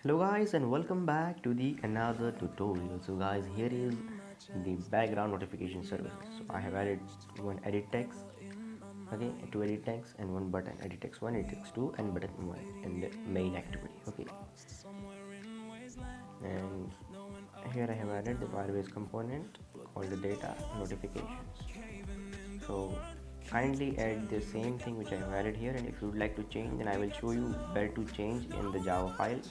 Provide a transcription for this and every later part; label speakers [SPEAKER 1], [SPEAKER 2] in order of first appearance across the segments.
[SPEAKER 1] Hello guys and welcome back to the another tutorial. So guys, here is the background notification services. So I have added one edit text, okay, two edit text and one button. Edit text 1, edit text 2 and button 1 in the main activity, okay. And here I have added the firebase component called the data notifications. So kindly add the same thing which I have added here, and if you would like to change, then I will show you where to change in the Java file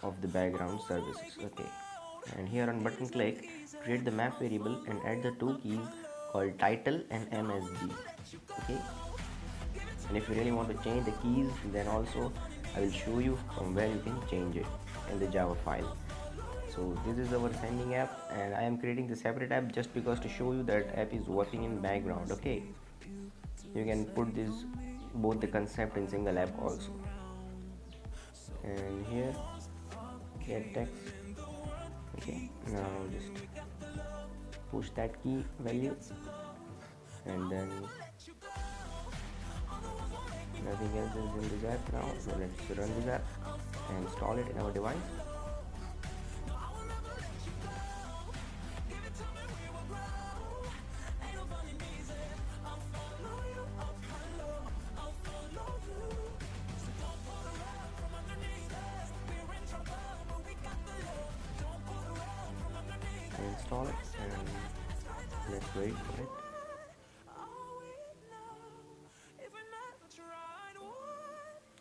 [SPEAKER 1] of the background services, okay. And here on button click, create the map variable and add the two keys called title and msg, okay. And if you really want to change the keys, then also I will show you from where you can change it in the Java file. So this is our sending app, and I am creating the separate app just because to show you that app is working in background, okay. You can put this both the concept in single app also. And here get text, okay. Now just push that key value, and then nothing else is in this app now. So let's run this app and install it in our device. Install it and let's wait for it.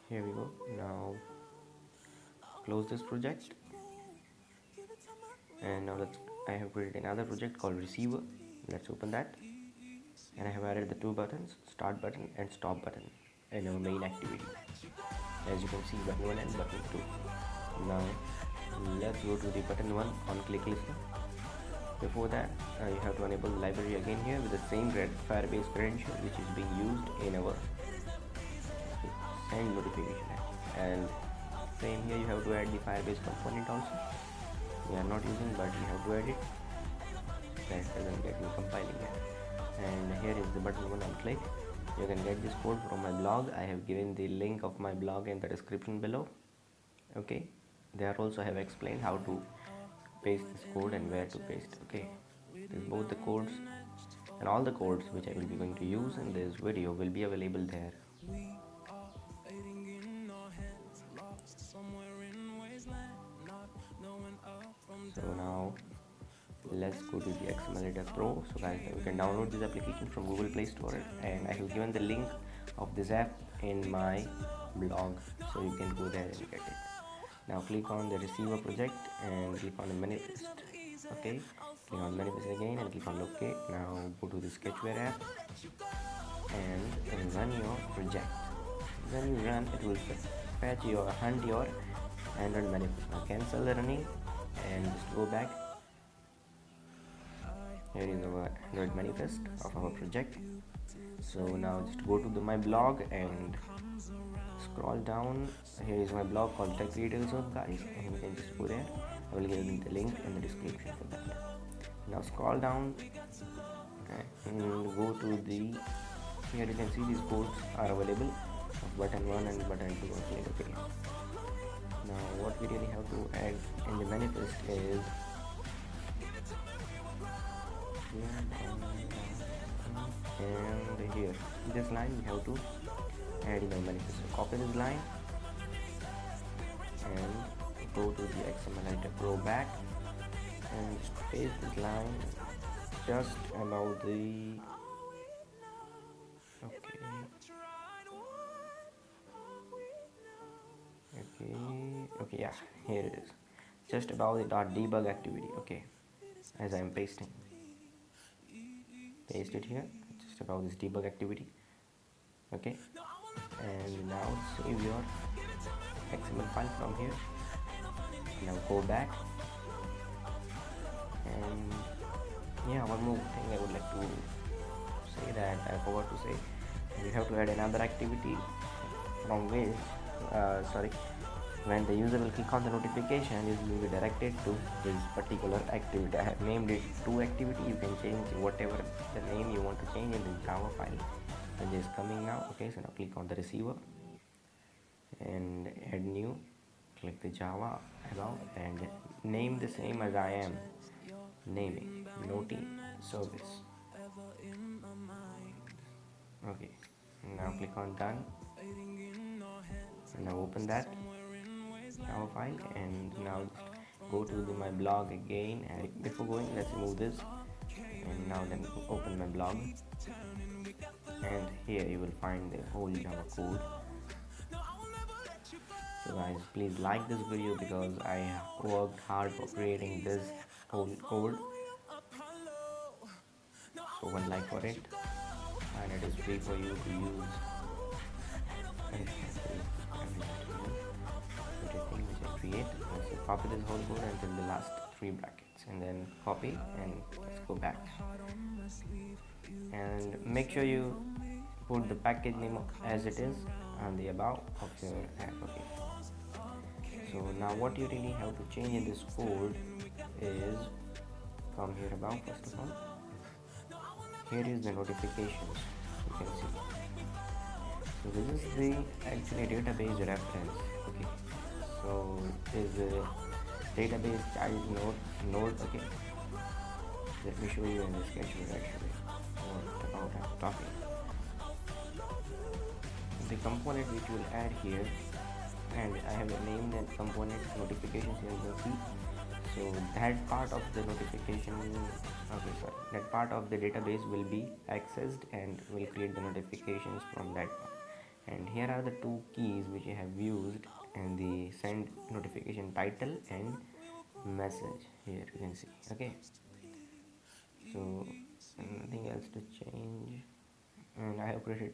[SPEAKER 1] Here we go. Now close this project, and now I have created another project called Receiver. Let's open that, and I have added the two buttons, start button and stop button, in our main activity. As you can see, button 1 and button 2. Now let's go to the button 1 on click listener. Before that, you have to enable the library again here with the same firebase credential which is being used in our send notification app. And same here, you have to add the firebase component also. We are not using, but you have to add it. That doesn't get me compiling it. And here is the button 1 on click. You can get this code from my blog. I have given the link of my blog in the description below, okay. There also I have explained how to paste this code and where to paste, okay. Both the codes and all the codes which I will be going to use in this video will be available there. So now let's go to the XML Editor Pro. So guys, you can download this application from Google Play Store, and I have given the link of this app in my blog, so you can go there and get it. Now click on the Receiver project and click on the manifest, okay. Click on manifest again and click on locate. Now go to the sketchware app and run your project. When you run, it will fetch your hunt your Android manifest. Now cancel the running and just go back. Here is our Android manifest of our project. So now just go to my blog and scroll down. Here is my blog called Tech Creators Hub, guys, and you can just go there. I will give you the link in the description for that. Now scroll down and go to the, here you can see these codes are available of button 1 and button 2, okay. Now what we really have to add in the manifest is and here this line we have to add in the manifest. So copy this line and go to the XML Editor Pro back and just paste this line just about the, okay, yeah, here it is, just about the .debug activity, okay. As I am pasting, paste it here, just about this debug activity, okay. And now save your XML file from here. Now go back, and yeah, one more thing I would like to say that I forgot to say. You have to add another activity from which when the user will click on the notification, it will be directed to this particular activity. I have named it to activity. You can change whatever the name you want to change in the Java file. And it is coming now, okay. So now click on the receiver and add new, click the Java about and name the same as I am naming Noti service. Okay, now click on done and now open that Java file and now go to my blog again, and before going let's remove this and now then open my blog, and here you will find the whole Java code. So guys, please like this video because I worked hard for creating this whole code. So one like for it, and it is free for you to use. And everything which I create. So copy this whole code until the last 3 brackets, and then copy and let's go back. And make sure you put the package name as it is on the about of your app. Okay. So now what you really have to change in this code is come here about first of all. Here is the notifications, you can see. So this is the actually database reference. Okay. So is the database child node. Okay. Let me show you in the sketchware actually what about I'm talking. The component which will add here, and I have named that component notifications here, you can see. So that part of the notification, that part of the database will be accessed and will create the notifications from that part. And here are the 2 keys which I have used in the send notification title and message. Here you can see. Okay. So nothing else to change, and I have created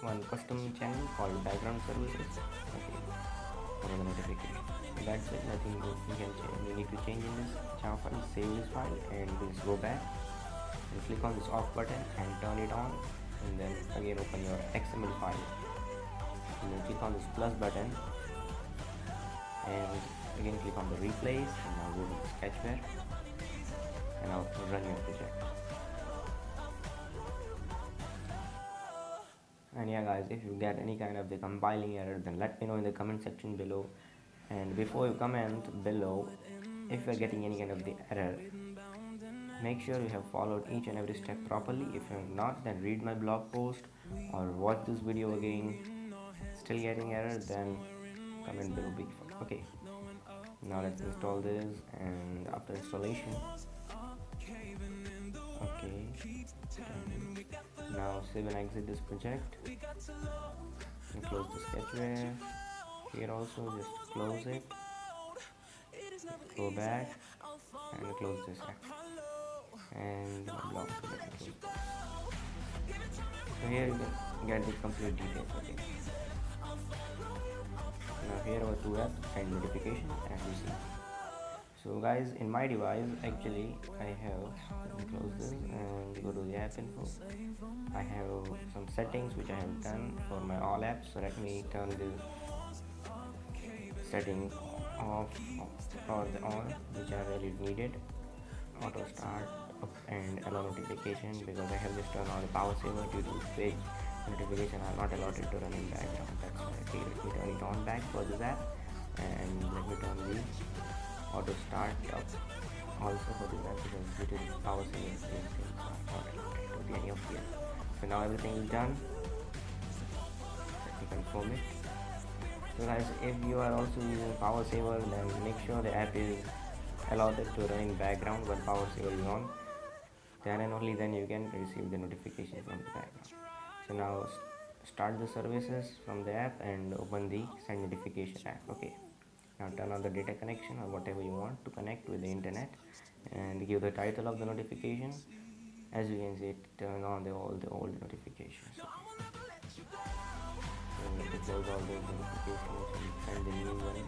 [SPEAKER 1] one custom channel called background services. Okay, for the notification. That's it. Nothing you can change. You need to change in this Java file. Save this file and just go back and click on this off button and turn it on, and then again open your XML file and then click on this plus button and again click on the replace, and now go to the sketchware and now run your project. And yeah guys, if you get any kind of the compiling error, then let me know in the comment section below. And before you comment below, if you are getting any kind of the error, make sure you have followed each and every step properly. If you have not, then read my blog post or watch this video again. Still getting error, then comment below big fun. Okay, now let's install this, and after installation, okay, now save and exit this project and close the sketchware. Here also just close it, go back and close this app and my blog. So here you can get the complete details. Okay, now here are 2 apps and notification as you see. So guys, in my device actually I have, let me close this and go to the app info. I have some settings which I have done for my all apps. So let me turn the setting off or the on, which are really needed. Auto start up and allow notification, because I have just turned on the power saver due to which notification are not allowed to run in background. That's why. Okay, let me turn it on back for this app, and let me turn the auto start up also for this app, because due to the power saver things are not allowed to be any of the app. So now everything is done. Let me confirm it. So guys, if you are also using power saver, then make sure the app is allowed to run in background when power saver is on. Then and only then you can receive the notification from the background. So now start the services from the app and open the send notification app. Okay, now turn on the data connection or whatever you want to connect with the internet, and give the title of the notification. As you can see, it turn on all the old notifications. Okay. So close all those notifications and send the new one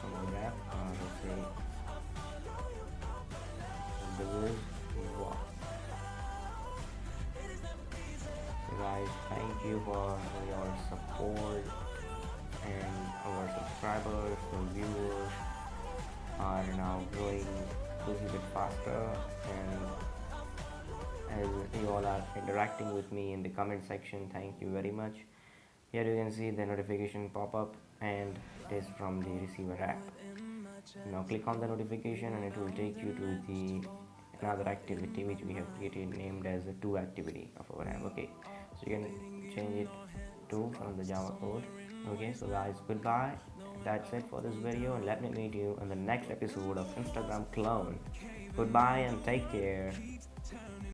[SPEAKER 1] from the app. Let's say this is wow. So guys, thank you for your support, and our subscribers and viewers are now growing a little bit faster, and as you all are interacting with me in the comment section, thank you very much. Here you can see the notification pop up, and it is from the receiver app. Now click on the notification and it will take you to the another activity which we have created named as the to activity of our app. Okay, so you can change it to from the Java code. Okay, so guys, goodbye. That's it for this video, and let me meet you in the next episode of Instagram Clone. Goodbye and take care.